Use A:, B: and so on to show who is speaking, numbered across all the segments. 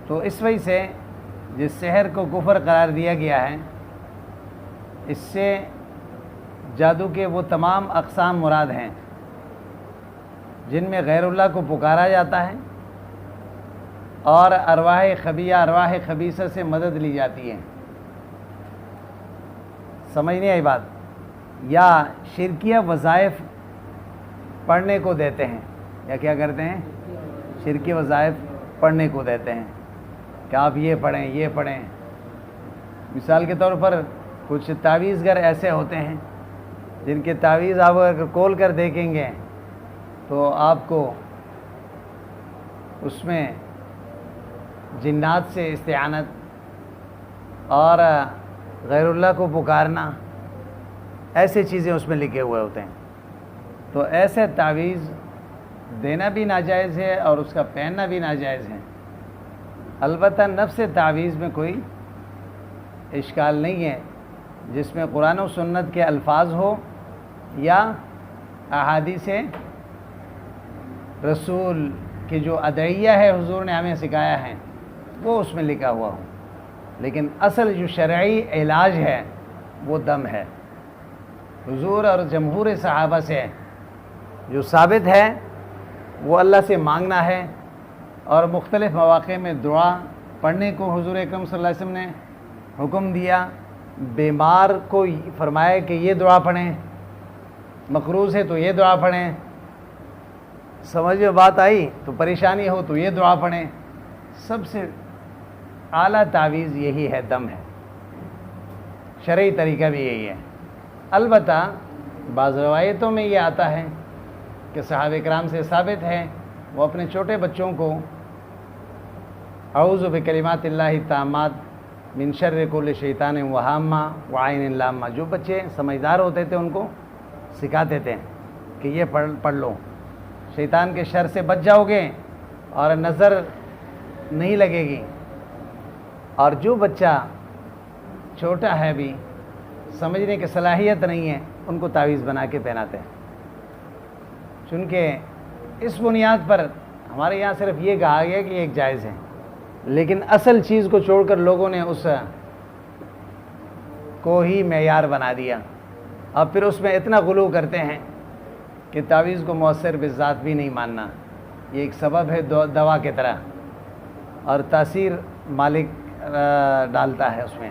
A: تو اس وجہ سے جس سحر کو کفر قرار دیا گیا ہے، اس سے جادو کے وہ تمام اقسام مراد ہیں جن میں غیر اللہ کو پکارا جاتا ہے اور ارواح خبیہ ارواح خبیثہ سے مدد لی جاتی ہے۔ سمجھ نہیں آئی بات؟ یا شرکیہ وظائف پڑھنے کو دیتے ہیں، یا کیا کرتے ہیں؟ شرکی وظائف پڑھنے کو دیتے ہیں کہ آپ یہ پڑھیں یہ پڑھیں۔ مثال کے طور پر کچھ تعویذ گر ایسے ہوتے ہیں جن کے تعویذ آپ اگر کھول کر دیکھیں گے تو آپ کو اس میں جنات سے استعانت اور غیر اللہ کو پکارنا ایسے چیزیں اس میں لکھے ہوئے ہوتے ہیں۔ تو ایسے تعویذ دینا بھی ناجائز ہے اور اس کا پہننا بھی ناجائز ہے۔ البتہ نفس تعویذ میں کوئی اشکال نہیں ہے جس میں قرآن و سنت کے الفاظ ہو یا احادیث رسول کی جو ادعیہ ہے حضور نے ہمیں سکھایا ہے وہ اس میں لکھا ہوا ہو، لیکن اصل جو شرعی علاج ہے وہ دم ہے۔ حضور اور جمہور صحابہ سے جو ثابت ہے وہ اللہ سے مانگنا ہے، اور مختلف مواقع میں دعا پڑھنے کو حضور اکرم صلی اللہ علیہ وسلم نے حکم دیا۔ بیمار کو فرمایا کہ یہ دعا پڑھیں، مقروض ہے تو یہ دعا پڑھیں، سمجھ میں بات آئی؟ تو پریشانی ہو تو یہ دعا پڑھیں۔ سب سے اعلیٰ تعویذ یہی ہے، دم ہے، شرعی طریقہ بھی یہی ہے۔ البتہ بعض روایتوں میں یہ آتا ہے کہ صحابہ کرام سے ثابت ہے وہ اپنے چھوٹے بچوں کو اعوذ بکلمات اللہ التامات من شر کل شیطان وہامہ وعین لامہ، جو بچے سمجھدار ہوتے تھے ان کو سکھاتے تھے کہ یہ پڑھ لو، شیطان کے شر سے بچ جاؤ گے اور نظر نہیں لگے گی۔ اور جو بچہ چھوٹا ہے بھی، سمجھنے کی صلاحیت نہیں ہے، ان کو تعویذ بنا کے پہناتے ہیں۔ چونکہ اس بنیاد پر ہمارے یہاں صرف یہ کہا گیا کہ ایک جائز ہے، لیکن اصل چیز کو چھوڑ کر لوگوں نے اس کو ہی معیار بنا دیا، اب پھر اس میں اتنا غلو کرتے ہیں کہ تعویذ کو مؤثر بالذات بھی نہیں ماننا، یہ ایک سبب ہے دوا کی طرح، اور تاثیر مالک ڈالتا ہے اس میں۔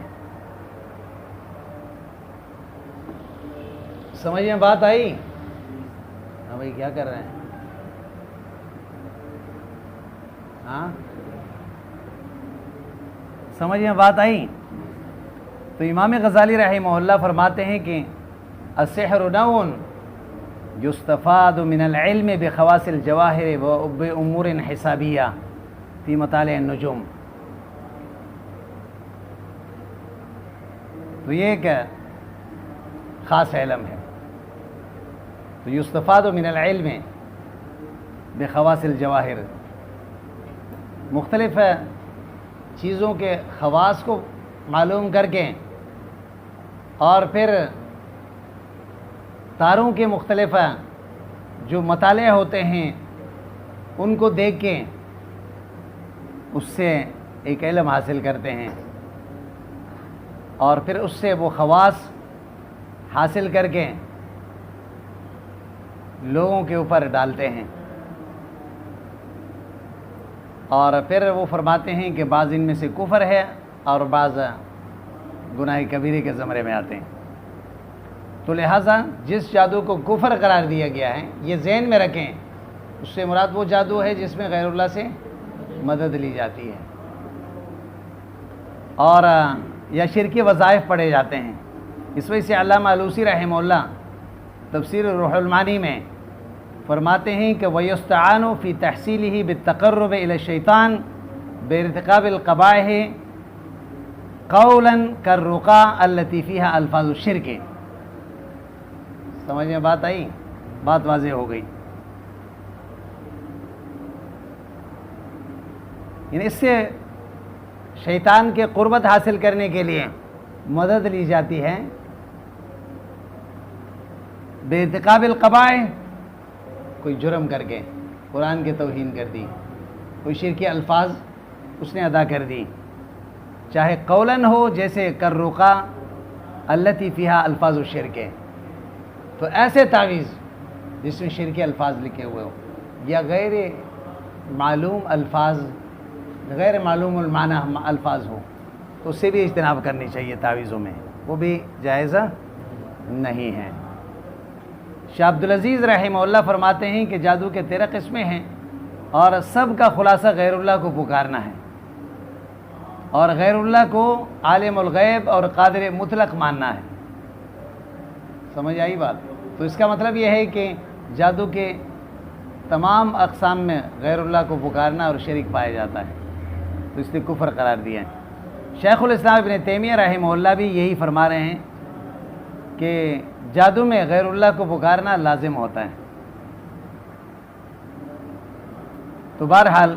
A: سمجھ میں بات آئی؟ ہاں بھائی کیا کر رہے ہیں؟ ہاں سمجھ میں بات آئی؟ تو امام غزالی رحمہ اللہ فرماتے ہیں کہ السحر نوع یستفاد من العلم بخواص الجواہر و بامور حسابیہ فی مطالع النجوم۔ تو یہ ایک خاص علم ہے، تو یستفاد من العلم بخواص الجواہر، مختلف چیزوں کے خواص کو معلوم کر کے اور پھر تاروں کے مختلف جو مطالعے ہوتے ہیں ان کو دیکھ کے اس سے ایک علم حاصل کرتے ہیں، اور پھر اس سے وہ خواص حاصل کر کے لوگوں کے اوپر ڈالتے ہیں، اور پھر وہ فرماتے ہیں کہ بعض ان میں سے کفر ہے اور بعض گناہ کبیرے کے زمرے میں آتے ہیں۔ تو لہٰذا جس جادو کو کفر قرار دیا گیا ہے یہ ذہن میں رکھیں، اس سے مراد وہ جادو ہے جس میں غیر اللہ سے مدد لی جاتی ہے اور یا شرکی وظائف پڑھے جاتے ہیں۔ اس وجہ سے علامہ علوسی رحمہ اللہ تفسیر روح المعانی میں فرماتے ہیں کہ وَيُسْتَعَانُ فِي تَحْصِيلِهِ بِالتَّقَرُّبِ إِلَى الشَّيْطَانِ بِارْتِكَابِ الْقَبَائِحِ قَوْلًا كَالرُّقَى الَّتِي فِيهَا الفاظ الشرک۔ سمجھ میں بات آئی؟ بات واضح ہو گئی۔ یعنی اس سے شیطان کے قربت حاصل کرنے کے لیے مدد لی جاتی ہے بِارْتِكَابِ الْقَبَائِحِ، کوئی جرم کر کے قرآن کی توہین کر دی، کوئی شرکی الفاظ اس نے ادا کر دی، چاہے قولاً ہو جیسے کررقا التی فیہا الفاظ و شرک، تو ایسے تعویذ جس میں شرکی الفاظ لکھے ہوئے ہو، یا غیر معلوم الفاظ، غیر معلوم المعنی الفاظ ہو، تو اس سے بھی اجتناب کرنی چاہیے تعویذوں میں، وہ بھی جائزہ نہیں ہے۔ شاہ عبدالعزیز رحمہ اللہ فرماتے ہیں کہ جادو کے 13 قسمیں ہیں، اور سب کا خلاصہ غیر اللہ کو پکارنا ہے، اور غیر اللہ کو عالم الغیب اور قادر مطلق ماننا ہے۔ سمجھ آئی بات؟ تو اس کا مطلب یہ ہے کہ جادو کے تمام اقسام میں غیر اللہ کو پکارنا اور شریک پایا جاتا ہے، تو اس نے کفر قرار دیا ہے۔ شیخ الاسلام ابن تیمیہ رحمہ اللہ بھی یہی فرما رہے ہیں کہ جادو میں غیر اللہ کو پکارنا لازم ہوتا ہے۔ تو بہرحال